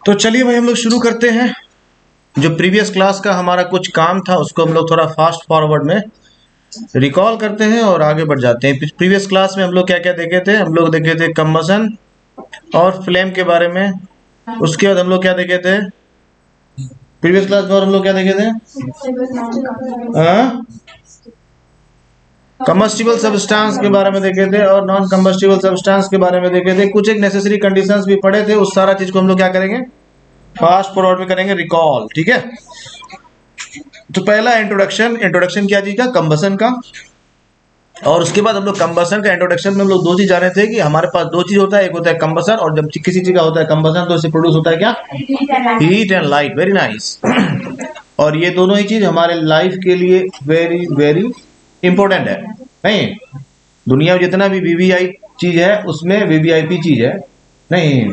तो चलिए भाई हम लोग शुरू करते हैं। जो प्रीवियस क्लास का हमारा कुछ काम था उसको हम लोग थोड़ा फास्ट फॉरवर्ड में रिकॉल करते हैं और आगे बढ़ जाते हैं। प्रीवियस क्लास में हम लोग क्या क्या देखे थे? हम लोग देखे थे कंबसन और फ्लेम के बारे में। उसके बाद हम लोग क्या देखे थे प्रीवियस क्लास में? और हम लोग क्या देखे थे? कम्बस्टिबल सब्सटेंस के बारे में देखे थे और नॉन कम्बस्टिबल सब्सटेंस के बारे में देखे थे। कुछ एक नेसेसरी कंडीशंस भी पढ़े थे। उस सारा चीज को हम लोग क्या करेंगे? फास्ट फॉरवर्ड में करेंगे रिकॉल। ठीक है, तो पहला इंट्रोडक्शन क्या चीज का? कंबसन का। और उसके बाद हम लोग कंबसन का इंट्रोडक्शन में हम लोग दो चीज जाने थे कि हमारे पास दो चीज होता है, एक होता है कंबसन और जब किसी चीज का होता है कंबसन तो इससे प्रोड्यूस होता है क्या? Heat and light. Very nice. और ये दोनों ही चीज हमारे लाइफ के लिए वेरी वेरी इंपॉर्टेंट है। नहीं, दुनिया में जितना भी वीवीआई चीज है उसमें वीवीआईपी चीज है नहीं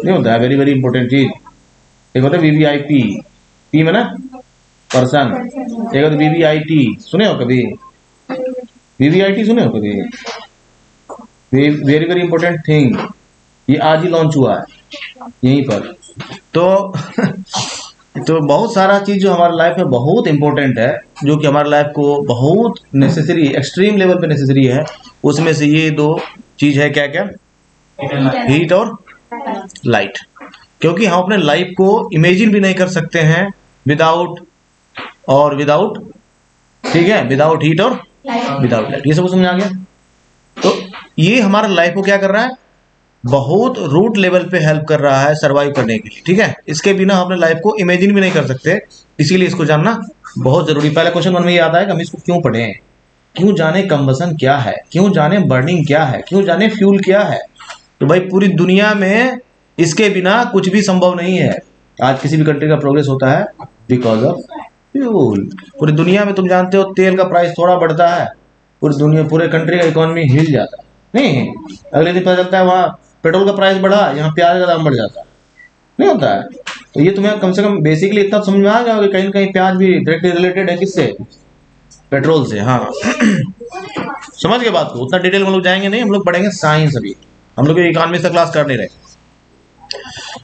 होता है वेरी वेरी इंपॉर्टेंट चीज। एक होता है वीवीआईपी, पी में ना पर्सन, एक होता है वीवीआईटी। सुने हो कभी वीवीआईटी? सुने हो कभी? Very very important thing. ये आज ही लॉन्च हुआ है यहीं पर। तो बहुत सारा चीज जो हमारे लाइफ में बहुत इंपॉर्टेंट है, जो कि हमारे लाइफ को बहुत नेसेसरी, एक्सट्रीम लेवल पे नेसेसरी है, उसमें से ये दो चीज है। क्या क्या? हीट और लाइट। क्योंकि हम अपने लाइफ को इमेजिन भी नहीं कर सकते हैं विदाउट ठीक है, विदाउट हीट और विदाउट लाइट। ये सब समझ आ गया? तो ये हमारा लाइफ को क्या कर रहा है? बहुत रूट लेवल पे हेल्प कर रहा है सरवाइव करने के लिए। ठीक है, इसके बिना हम अपने लाइफ को इमेजिन भी नहीं कर सकते, इसीलिए इसको जानना बहुत जरूरी। पहला क्वेश्चन मन में ये आता है कि हम इसको क्यों पढ़ें, क्यों जाने कंबसन क्या है, क्यों जाने बर्निंग क्या है, क्यों जाने फ्यूल क्या है। तो भाई पूरी दुनिया में इसके बिना कुछ भी संभव नहीं है। आज किसी भी कंट्री का प्रोग्रेस होता है बिकॉज ऑफ फ्यूल। पूरी दुनिया में तुम जानते हो तेल का प्राइस थोड़ा बढ़ता है, पूरे कंट्री का इकोनॉमी हिल जाता है। नहीं, अगले दिन पता चलता है वहाँ पेट्रोल का प्राइस बढ़ा, यहाँ प्याज का दाम बढ़ जाता है। नहीं होता है। तो ये तुम्हें कम से कम बेसिकली इतना समझ में आ गया कि कहीं ना कहीं प्याज भी डायरेक्टली रिलेटेड है किससे? पेट्रोल से। हाँ समझ गए बात को? उतना डिटेल में हम लोग जाएंगे नहीं, हम लोग पढ़ेंगे साइंस। अभी हम लोग इकोनॉमिक्स का क्लास कर नहीं रहे।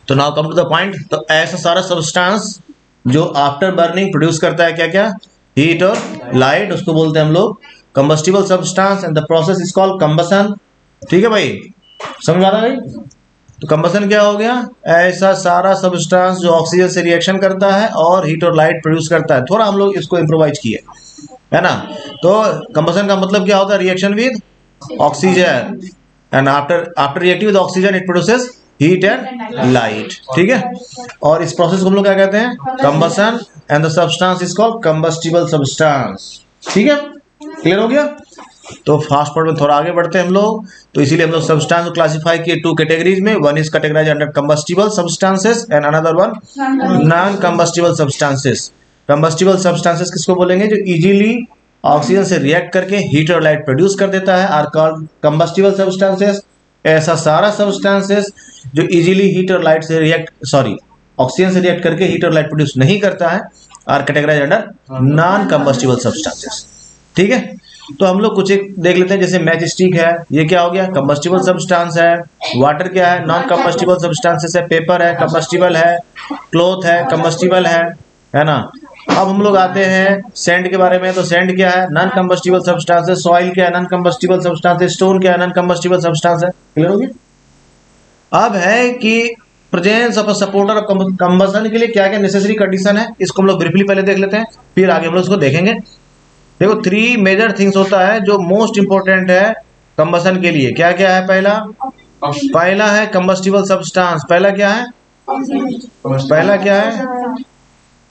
तो now come to the point. तो ऐसा सारा सब्सटेंस जो आफ्टर बर्निंग प्रोड्यूस करता है क्या क्या? हीट और लाइट, उसको बोलते हैं हम लोग combustible substance and the process is called combustion. ठीक है भाई, समझ आ रहा है? तो कंबसन क्या हो गया? ऐसा सारा सब्सटेंस जो ऑक्सीजन से रिएक्शन करता है और हीट और लाइट प्रोड्यूस करता है। थोड़ा हम लोग इसको इम्प्रोवाइज किए है ना। तो कंबसन का मतलब क्या होता है? Reaction with oxygen and after reacting with oxygen it produces heat and light. ठीक है, और इस प्रोसेस को हम लोग क्या कहते हैं? Combustion and the substance is called combustible substance. ठीक है, क्लियर हो गया? तो फास्ट फॉरवर्ड में थोड़ा आगे बढ़ते हैं हम लोग। तो इसीलिए हम लोग सब्सटेंस को क्लासिफाई किए टू कैटेगरीज में। One is categorise under combustible substances and another one non combustible substances. Combustible substances किसको बोलेंगे? जो इजीली ऑक्सीजन से रिएक्ट करके हीट और लाइट प्रोड्यूस कर देता है, आर कॉल्ड कंबस्टिबल सब्सटेंसेस। ऐसा सारा सब्सटेंसेस जो इजीली हीट और लाइट से ऑक्सीजन से रिएक्ट करके हीट और लाइट प्रोड्यूस नहीं करता है, are categorise under non combustible substances. ठीक है, तो हम लोग कुछ एक देख लेते हैं। जैसे मैच स्टिक है, ये क्या हो गया? कंबस्टिबल सब्सटेंस है। वाटर क्या है? नॉन कंबस्टिबल सब्सटेंसेस है। पेपर है, कंबस्टिबल है। क्लॉथ है, कंबस्टिबल है ना। अब हम लोग आते हैं सैंड के बारे में। तो सैंड क्या है? नॉन कंबस्टिबल सब्सटेंस है। सॉइल क्या है? नॉन कंबस्टिबल सब्सटेंस है। स्टोन क्या है? नॉन कंबस्टिबल सब्सटेंस है। क्लियर हो गया? अब है कि presence of a supporter of combustion के लिए क्या क्या नेसेसरी कंडीशन है, इसको हम लोग ब्रीफली पहले देख लेते हैं, फिर आगे हम लोग इसको देखेंगे। देखो, थ्री मेजर थिंग्स होता है जो मोस्ट इंपोर्टेंट है कंबसन के लिए। क्या क्या है? पहला है कंबस्टिबल सब्सटेंस। पहला क्या है?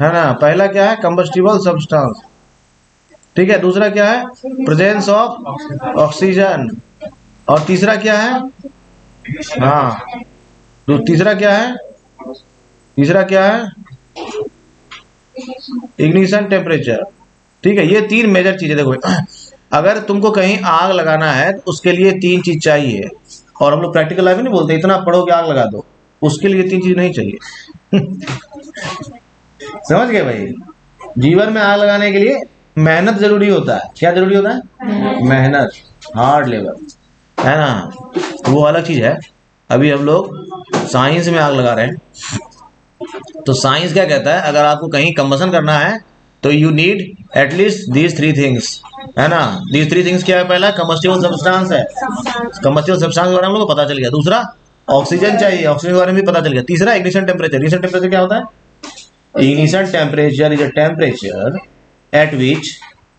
है ना, पहला क्या है? Combustible substance. ठीक है, दूसरा क्या है? Presence of oxygen. और तीसरा क्या है? हाँ, तो तीसरा क्या है? Ignition temperature. ठीक है, ये तीन मेजर चीजें। देखो, अगर तुमको कहीं आग लगाना है तो उसके लिए तीन चीज चाहिए। और हम लोग प्रैक्टिकल लाइफ में नहीं बोलते इतना पढ़ो कि आग लगा दो, उसके लिए तीन चीज नहीं चाहिए। समझ गए भाई? जीवन में आग लगाने के लिए मेहनत जरूरी होता है। क्या जरूरी होता है? मेहनत, हार्ड लेबर, है ना। वो अलग चीज है। अभी हम लोग साइंस में आग लगा रहे हैं। तो साइंस क्या कहता है, अगर आपको कहीं कंबसन करना है तो you need at least these three things, है ना। दीज थ्री थिंग्स क्या है, पहला कम्बस्टिबल सब्सटेंस है, कम्बस्टिबल सब्सटेंस के बारे में हम लोग को पता चल गया। दूसरा ऑक्सीजन चाहिए, ऑक्सीजन के बारे में भी पता चल गया। तीसरा इग्निशन टेम्परेचर। इग्निशन टेम्परेचर क्या होता है, ignition temperature is a temperature at which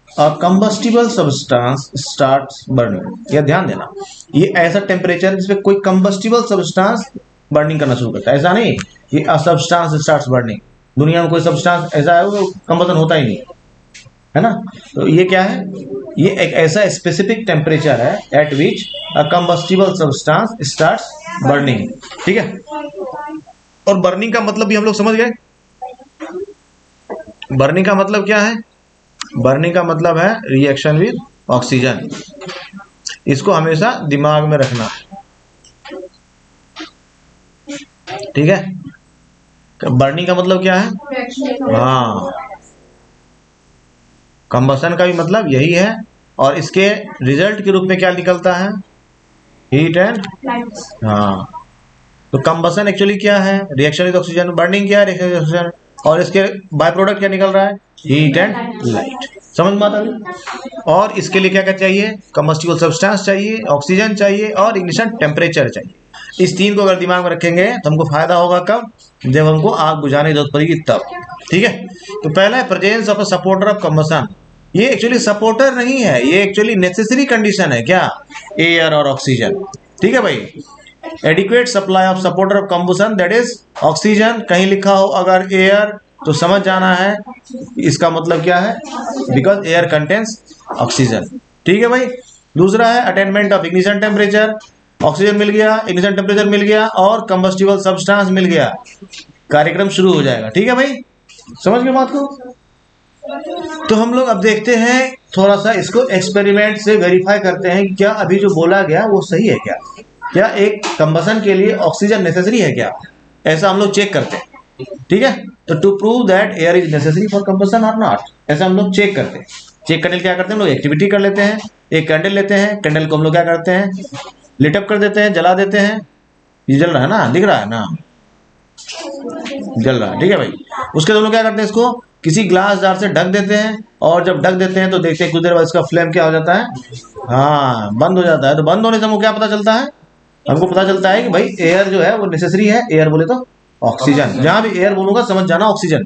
a combustible substance starts burning. यह ध्यान देना, ये ऐसा टेम्परेचर जिसमें कोई कंबस्टिबल सब्सटेंस बर्निंग करना शुरू करता है। ऐसा नहीं कि अ सब्सटेंस स्टार्ट्स बर्निंग, दुनिया में कोई सब्सटेंस ऐसा है वो कंबसन होता ही नहीं, है ना। तो ये क्या है, ये एक ऐसा स्पेसिफिक टेम्परेचर है एट विच अ कंबस्टिबल सब्सटेंस स्टार्ट्स बर्निंग, ठीक है। और बर्निंग का मतलब भी हम लोग समझ गए। बर्निंग का मतलब क्या है, बर्निंग का मतलब है रिएक्शन विद ऑक्सीजन। इसको हमेशा दिमाग में रखना है, ठीक है। बर्निंग का मतलब क्या है, हाँ, कंबसन का भी मतलब यही है। और इसके रिजल्ट के रूप में क्या निकलता है, हीट एंड, हाँ। तो कंबसन एक्चुअली क्या है, रिएक्शन विद ऑक्सीजन। बर्निंग क्या है, रिएक्शन विद ऑक्सीजन। और इसके बाय प्रोडक्ट क्या निकल रहा है, हीट एंड लाइट। समझ में आता है। और इसके लिए क्या क्या चाहिए, कंबस्टिबल सब्सटेंस चाहिए, ऑक्सीजन चाहिए और इग्निशन टेम्परेचर चाहिए। इस तीन को अगर दिमाग में रखेंगे तो हमको फायदा होगा कब, जब हमको आग बुझाने की जरूरत पड़ेगी तब, ठीक है। तो पहला है presence of a supporter of combustion. ये एक्चुअली सपोर्टर नहीं है, ये एक्चुअली नेसेसरी कंडीशन है, क्या, एयर और ऑक्सीजन, ठीक है भाई। Adequate supply of supporter of combustion that is oxygen. कहीं लिखा हो अगर एयर तो समझ जाना है इसका मतलब क्या है, बिकॉज एयर कंटेन्स ऑक्सीजन, ठीक है भाई। दूसरा है attainment of ignition temperature. Oxygen मिल गया, इग्निशन टेम्परेचर मिल गया और कंबस्टिबल सब्सटेंस मिल गया, कार्यक्रम शुरू हो जाएगा, ठीक है भाई। समझ गए बात को। तो हम लोग अब देखते हैं, थोड़ा सा इसको एक्सपेरिमेंट से वेरीफाई करते हैं कि क्या अभी जो बोला गया वो सही है क्या, क्या एक कंबसन के लिए ऑक्सीजन नेसेसरी है क्या, ऐसा हम लोग चेक करते हैं, ठीक है। तो to prove that air is necessary for combustion और नॉट, ऐसा हम लोग चेक करते हैं। चेक करने क्या करते हैं हम लोग, एक्टिविटी कर लेते हैं। एक कैंडल लेते हैं, कैंडल को हम लोग क्या करते हैं, लिटअप कर देते हैं, जला देते हैं। ये जल रहा है ना, दिख रहा है ना, जल रहा है, ठीक है भाई। उसके बाद हम लोग क्या करते हैं, इसको किसी ग्लास जार से ढक देते हैं। और जब ढक देते हैं तो देखते हैं कुछ देर बाद इसका फ्लेम क्या हो जाता है, हाँ, बंद हो जाता है। तो बंद होने से हमको क्या पता चलता है, हमको पता चलता है कि भाई एयर जो है वो नेसेसरी है। एयर बोले तो ऑक्सीजन, जहां भी एयर बोलूंगा समझ जाना ऑक्सीजन,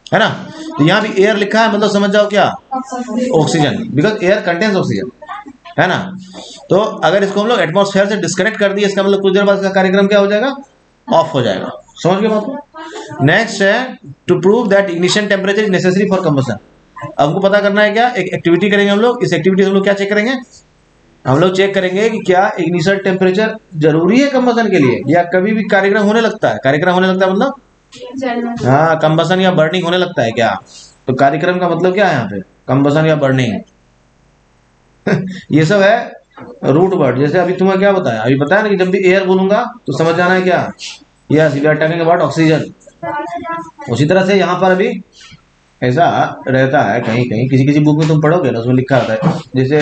है ना। तो यहाँ भी एयर लिखा है मतलब समझ जाओ क्या, oxygen, because air contains oxygen, है ना। तो अगर इसको हम लोग एटमॉस्फेयर से डिस्कनेक्ट कर दिए, इसका मतलब कुछ देर बाद इसका कार्यक्रम क्या हो जाएगा, ऑफ हो जाएगा। समझ गए बात को। नेक्स्ट है to prove that ignition temperature is necessary for combustion. अब हमको पता करना है क्या, एक एक्टिविटी करेंगे हम लोग। इस एक्टिविटी से हम लोग क्या चेक करेंगे, हम लोग चेक करेंगे कि क्या इग्निशन टेम्परेचर जरूरी है कंबसन के लिए, या कभी भी कार्यक्रम होने लगता है। कार्यक्रम होने लगता है मतलब, हाँ, कंबसन या बर्निंग होने लगता है क्या। तो कार्यक्रम का मतलब क्या है यहाँ पे, कंबसन या बर्निंग। ये सब है रूट वर्ड। जैसे अभी तुम्हें क्या बताया, अभी बताया ना कि जब भी एयर बोलूंगा तो समझ जाना है क्या, yes we are talking about oxygen. उसी तरह से यहाँ पर अभी ऐसा रहता है, कहीं कहीं किसी किसी बुक में तुम पढ़ोगे ना, उसमें लिखा रहता है। जैसे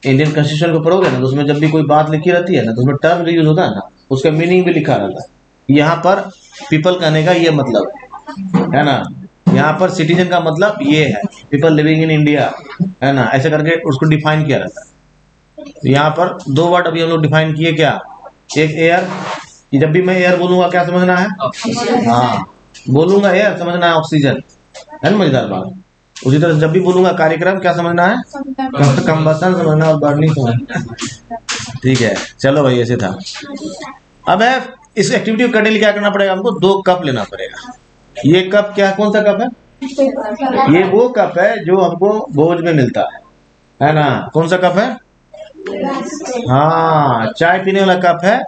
इंडियन कॉन्स्टिट्यूशन को पढ़ोगे ना, तो उसमें जब भी कोई बात लिखी रहती है ना, तो उसमें टर्म यूज होता है ना, उसका मीनिंग भी लिखा रहता है। यहाँ पर पीपल कहने का ये मतलब है ना, यहाँ पर सिटीजन का मतलब ये है, पीपल लिविंग इन इंडिया, है ना, ऐसे करके उसको डिफाइन किया रहता है। तो यहाँ पर दो वर्ड अभी हम लोग डिफाइन किए, क्या, एक एयर, कि जब भी मैं एयर बोलूंगा क्या समझना है, हाँ, बोलूंगा एयर समझना है ऑक्सीजन, है ना, मजेदार बात। उसी तरह से जब भी बोलूंगा कार्यक्रम क्या समझना है, कंबसन समझना और बर्निंग समझना, ठीक है। चलो भाई, ऐसे था। अब है इस एक्टिविटी को करने के लिए क्या करना पड़ेगा, हमको 2 कप लेना पड़ेगा। ये कप क्या, कौन सा कप है, ये वो कप है जो हमको भोज में मिलता है ना। कौन सा कप है, हाँ, चाय पीने वाला कप है।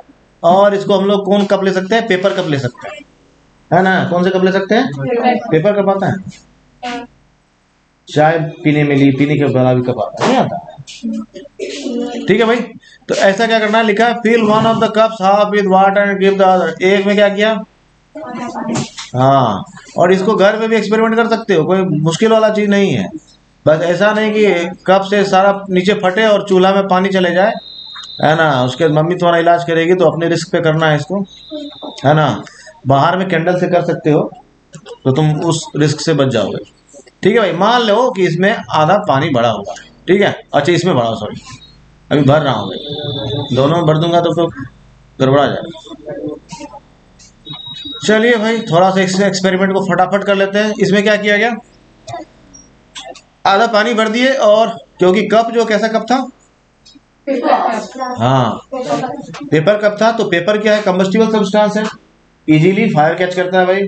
और इसको हम लोग कौन कप ले सकते हैं, पेपर कप ले सकते हैं, है ना। कौन से कप ले सकते हैं, पेपर कप आता है। चाय पीने में ली, पीने के वाला भी कप आता है, नहीं आता, ठीक है भाई। तो ऐसा क्या करना है, लिखा है fill one of the cups half with water and give the other. एक में क्या किया, हाँ, और इसको घर में भी एक्सपेरिमेंट कर सकते हो, कोई मुश्किल वाला चीज नहीं है। बस ऐसा नहीं कि कप से सारा नीचे फटे और चूल्हा में पानी चले जाए, है ना। उसके बाद मम्मी तुम्हारा इलाज करेगी तो अपने रिस्क पे करना है इसको, है ना। बाहर में कैंडल से कर सकते हो तो तुम उस रिस्क से बच जाओगे। ठीक है भाई, मान लो कि इसमें आधा पानी भरा हुआ है, ठीक है। अच्छा इसमें भरा, सॉरी अभी भर रहा हूँ भाई, दोनों में भर दूंगा तो गड़बड़ा जाएगा। चलिए भाई थोड़ा सा इस एक्सपेरिमेंट को फटाफट कर लेते हैं। इसमें क्या किया गया, आधा पानी भर दिए, और क्योंकि कप जो कैसा कप था, हाँ पेपर कप था, तो पेपर क्या है, कंबस्टिबल सब्सटेंस है, इजीली फायर कैच करता है भाई।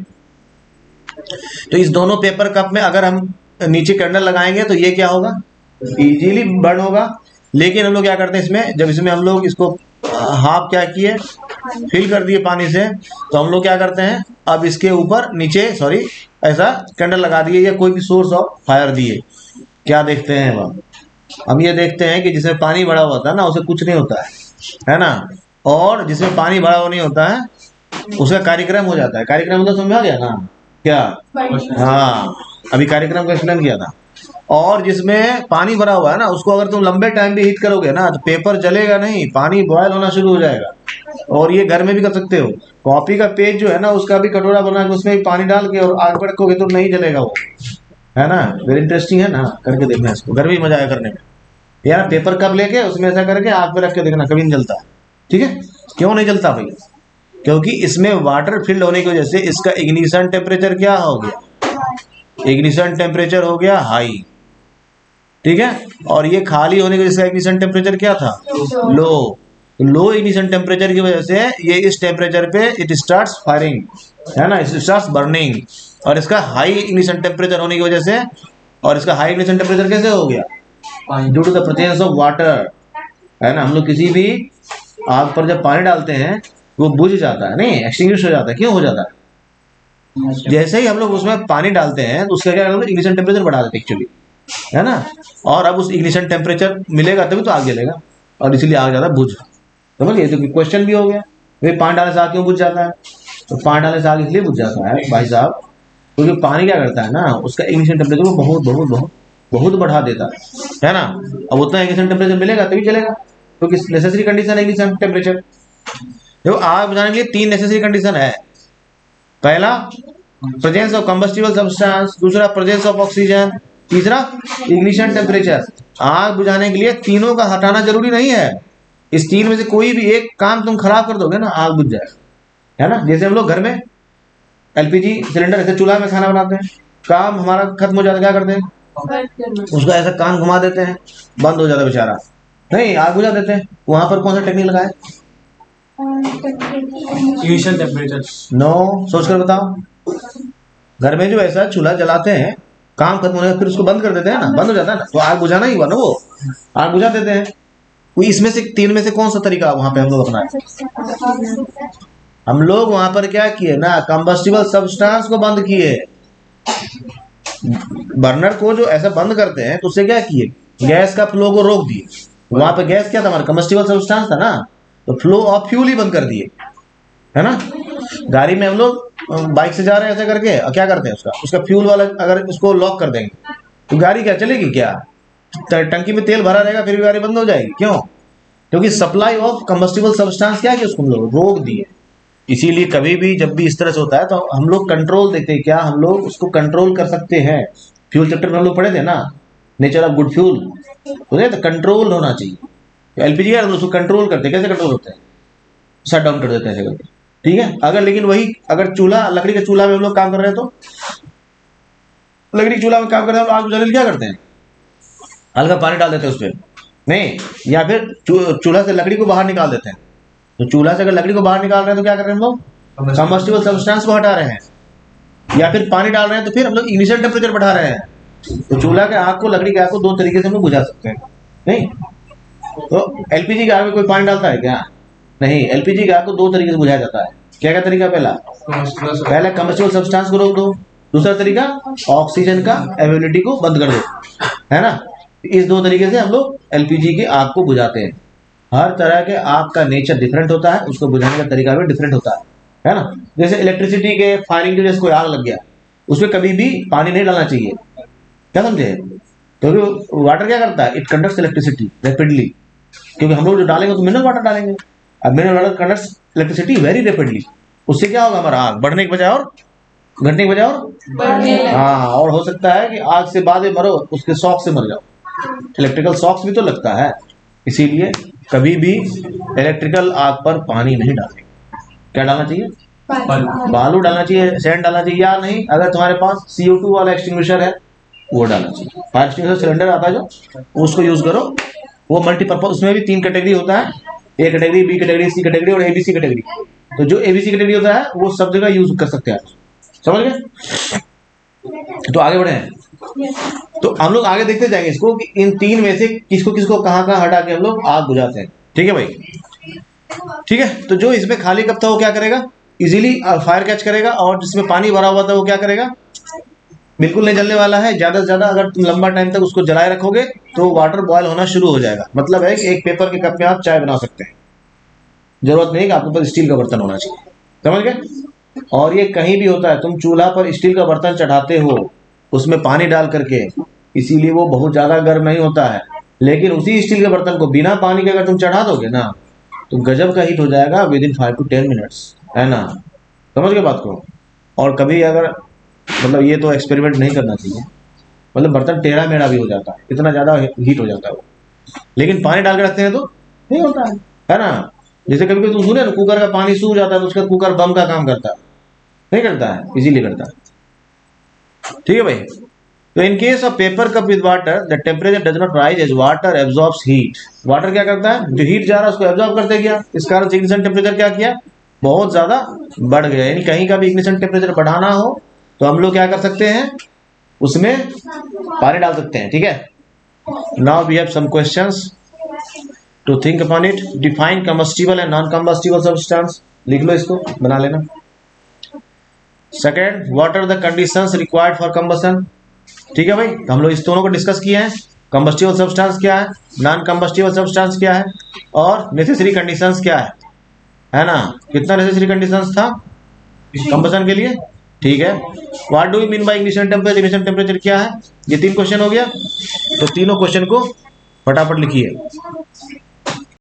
तो इस दोनों पेपर कप में अगर हम नीचे कैंडल लगाएंगे तो ये क्या होगा, इजीली बर्न होगा। लेकिन हम लोग क्या करते हैं इसमें, जब इसमें हम लोग इसको हाफ क्या किए, फिल कर दिए पानी से, तो हम लोग क्या करते हैं, अब इसके ऊपर नीचे सॉरी ऐसा कैंडल लगा दिए या कोई भी सोर्स ऑफ फायर दिए। क्या देखते हैं हम ये देखते हैं कि जिसमें पानी भरा हुआ था ना उसे कुछ नहीं होता है ना, और जिसमें पानी भरा हुआ नहीं होता है उसका कार्यक्रम हो जाता है। कार्यक्रम मतलब समझ आ गया ना क्या, हाँ अभी कार्यक्रम का एक्सप्लेन किया था। और जिसमें पानी भरा हुआ है ना उसको अगर तुम लंबे टाइम भी हीट करोगे ना तो पेपर जलेगा नहीं, पानी बॉयल होना शुरू हो जाएगा। और ये घर में भी कर सकते हो, कॉफी का पेज जो है ना उसका भी कटोरा बना के उसमें भी पानी डाल के और आग पर रखोगे तो नहीं जलेगा वो, है ना। वेरी इंटरेस्टिंग है ना, करके देखना इसको, घर में भी मजा आया करने में। यार पेपर कप लेके उसमें ऐसा करके आग पे रख के देखना, कभी नहीं जलता, ठीक है। क्यों नहीं जलता भाई, क्योंकि इसमें वाटर फिल्ड होने की वजह से इसका इग्निशन टेम्परेचर क्या हो गया, इग्निशन टेम्परेचर हो गया हाई, ठीक है। और ये खाली होने की वजह से इग्निशन टेम्परेचर क्या था, लो। लो इग्निशन टेम्परेचर की वजह से ये इस टेम्परेचर पे इट स्टार्ट्स फायरिंग, है ना, इट स्टार्ट्स बर्निंग। और इसका हाई इग्निशन टेम्परेचर होने की वजह से, और इसका हाई इग्निशन टेम्परेचर कैसे हो गया, due to the presence of water, है ना। हम लोग किसी भी आग पर जब पानी डालते हैं वो बुझ जाता है, नहीं एक्सटिंग्विश हो जाता है। क्यों हो जाता है, जैसे ही हम लोग उसमें पानी डालते हैं तो उसका क्या करते हैं, इग्निशन टेम्परेचर बढ़ा देते हैं एक्चुअली, है ना। और अब उस इग्निशन टेम्परेचर मिलेगा तभी तो आग जलेगा, और इसीलिए आग ज्यादा बुझ, समझिए। तो क्वेश्चन भी हो गया भाई, पानी डालने से आग क्यों बुझ जाता है, तो पानी डालने से आग इसलिए बुझ जाता है भाई साहब क्योंकि तो पानी क्या करता है ना, उसका इग्निशन टेम्परेचर को बहुत बहुत बहुत बहुत बढ़ा देता है ना। अब उतना इग्निशन टेम्परेचर मिलेगा तभी चलेगा, क्योंकि नेसेसरी कंडीशन है इग्निशन टेम्परेचर। देखो आग बुझाने के लिए 3 नेसेसरी कंडीशन है। पहला प्रेजेंस ऑफ कंबस्टिबल सब्सटेंस, दूसरा प्रेजेंस ऑफ ऑक्सीजन, तीसरा इग्निशन टेम्परेचर। आग बुझाने के लिए तीनों का हटाना जरूरी नहीं है, इस 3 में से कोई भी एक काम तुम खराब कर दोगे ना आग बुझ जाएगा, है ना। जैसे हम लोग घर में एलपीजी सिलेंडर ऐसे चूल्हा में खाना बनाते हैं, काम हमारा खत्म हो जाता है, क्या करते हैं उसका ऐसा कान घुमा देते हैं, बंद हो जाता है बेचारा, नहीं आग बुझा देते हैं। वहां पर कौन सा टेक्निक लगाए, इग्निशन टेम्परेचर, नो, सोच कर बताओ। घर में जो ऐसा चूल्हा जलाते हैं, काम खत्म होने फिर उसको बंद कर देते हैं ना, बंद हो जाता है ना, तो आग बुझाना ही हुआ ना, वो आग बुझा देते हैं। कोई इसमें से 3 में से कौन सा तरीका वहां पे हम लोग अपनाए, हम लोग वहां पर क्या किए ना, कंबस्टिबल सब्सटेंस को बंद किए। बर्नर को जो ऐसा बंद करते हैं तो उससे क्या किए, गैस का फ्लो को रोक दिए। वहां पे गैस क्या था, हमारा कंबस्टिबल सब्सटेंस था ना, तो फ्लो ऑफ फ्यूल ही बंद कर दिए, है ना। गाड़ी में हम लोग बाइक से जा रहे हैं ऐसे करके, और क्या करते हैं उसका फ्यूल वाला अगर उसको लॉक कर देंगे तो गाड़ी क्या चलेगी, क्या टंकी में तेल भरा रहेगा फिर भी गाड़ी बंद हो जाएगी। क्यों, क्योंकि सप्लाई ऑफ कंबस्टिबल सब्सटेंस क्या कि उसको हम लोग रोक दिए। इसीलिए कभी भी जब भी इस तरह से होता है तो हम लोग कंट्रोल देखते हैं, क्या हम लोग उसको कंट्रोल कर सकते हैं। फ्यूल चैप्टर में हम लोग पढ़े थे ना, नेचर ऑफ गुड फ्यूल, तो कंट्रोल होना चाहिए। एलपीजी है उसको कंट्रोल करते हैं, कैसे कंट्रोल होते हैं, शट डाउन कर देते हैं ऐसे करके, ठीक है। अगर लेकिन वही अगर चूल्हा, लकड़ी के चूल्हा में हम लोग काम कर रहे हैं तो लकड़ी के चूल्हा में काम कर रहे हैं, आग बुझाने क्या करते हैं, हल्का पानी डाल देते हैं उस पर, नहीं, या फिर चूल्हा से लकड़ी को बाहर निकाल देते हैं। तो चूल्हा से अगर लकड़ी को बाहर निकाल रहे हैं तो क्या कर रहे हैं हम लोग, कंबस्टिबल सब्सटेंस को हटा रहे हैं, या फिर पानी डाल रहे हैं तो फिर हम लोग इग्निशन टेम्परेचर बढ़ा रहे हैं। तो चूल्हा के आग को, लकड़ी के आग को 2 तरीके से हम लोग बुझा सकते हैं, नहीं। तो एलपीजी के आग में कोई पानी डालता है क्या, नहीं, एलपीजी के आग को 2 तरीके से बुझाया जाता है। क्या क्या तरीका, पहला कंबस्टिबल सब्सटेंस को रोक दो, दूसरा तरीका ऑक्सीजन का अवेलेबिलिटी को बंद कर दो, है ना। इस 2 तरीके से हम लोग एलपीजी की आग को बुझाते हैं। हर तरह के आग का नेचर डिफरेंट होता है, उसको बुझाने का तरीका भी डिफरेंट होता है ना। जैसे इलेक्ट्रिसिटी के फायरिंग की वजह से कोई आग लग गया, उसमें कभी भी पानी नहीं डालना चाहिए, क्या समझे, क्योंकि वाटर क्या करता है, इट कंडक्ट्स इलेक्ट्रिसिटी रैपिडली, क्योंकि हम लोग जो डालेंगे तो मिनरल वाटर डालेंगे। अब mineral water conducts electricity very rapidly, उससे क्या होगा, हमारा आग बढ़ने के बजाय और घटने के बजाय और हाँ, और हो सकता है कि आग से बाद में मरो, उसके शॉक से मर जाओ। इलेक्ट्रिकल शॉक्स भी तो लगता है, इसीलिए कभी भी इलेक्ट्रिकल आग पर पानी नहीं डालेंगे। क्या डालना चाहिए, बालू डालना चाहिए, सैंड डालना चाहिए, या नहीं अगर तुम्हारे पास CO2 वाला एक्सटिंग्विशर है वो डालना चाहिए। फायर एक्सटिंग्विशर सिलेंडर आता है जो, उसको यूज करो, वो मल्टीपर्पज, उसमें भी 3 कैटेगरी होता है, A category, B category, C category और ABC कैटेगरी। तो जो ABC कैटेगरी होता है वो सब जगह यूज कर सकते हैं, समझ गए। तो आगे बढ़े हैं, तो हम लोग आगे देखते जाएंगे इसको कि इन 3 में से किसको किसको कहाँ कहाँ हटा के हम लोग आग बुझाते हैं। ठीक है भाई, ठीक है। तो जो इसमें खाली कप था वो क्या करेगा, इजीली फायर कैच करेगा, और जिसमें पानी भरा हुआ था वो क्या करेगा, बिल्कुल नहीं जलने वाला है। ज्यादा से ज्यादा अगर तुम लंबा टाइम तक उसको जलाए रखोगे तो वाटर बॉयल होना शुरू हो जाएगा। मतलब है कि एक पेपर के कप में आप चाय बना सकते हैं, जरूरत नहीं कि आपके पास स्टील का बर्तन होना चाहिए, समझ गए। और ये कहीं भी होता है, तुम चूल्हा पर स्टील का बर्तन चढ़ाते हो उसमें पानी डाल करके, इसीलिए वो बहुत ज्यादा गर्म नहीं होता है। लेकिन उसी स्टील के बर्तन को बिना पानी के अगर तुम चढ़ा दोगे ना तो गजब का हीट हो जाएगा विदिन 5 to 10 मिनट्स, है ना, समझ गए बात को। और कभी अगर मतलब ये तो एक्सपेरिमेंट नहीं करना चाहिए, मतलब बर्तन टेढ़ा मेढ़ा भी हो जाता है, इतना ज्यादा हीट हो जाता है वो। लेकिन पानी डाल के रखते हैं तो नहीं होता है ना। जैसे कभी कभी तुम सुने ना कुकर का पानी सूख जाता है तो उसका कुकर बम का काम करता है, नहीं करता है, इजीली करता है। ठीक है भाई। तो in case of paper cup with water the temperature does not rise as water absorbs heat. Water क्या करता है, जो हीट जा रहा है उसको एब्जॉर्ब करते गया, इस कारण से इग्निशन टेम्परेचर क्या किया, बहुत ज्यादा बढ़ गया। यानी कहीं का भी इग्निशन टेम्परेचर बढ़ाना हो तो हम लोग क्या कर सकते हैं, उसमें पानी डाल सकते हैं। ठीक है। Now we have some questions to think upon it. Define combustible and non combustible substance, लिख लो इसको, बना लेना। Second, what are the conditions required for combustion. ठीक है भाई, हम लोग इस दोनों को डिस्कस किए हैं। कंबस्टिबल सब्सटेंस क्या है, नॉन कंबस्टिबल सब्सटेंस क्या है, और नेसेसरी कंडीशंस क्या है ना। कितना नेसेसरी कंडीशंस था कंबशन के लिए, ठीक है। What do you mean by ignition temperature, ignition temperature क्या है। ये 3 क्वेश्चन हो गया, तो तीनों क्वेश्चन को फटाफट लिखिए।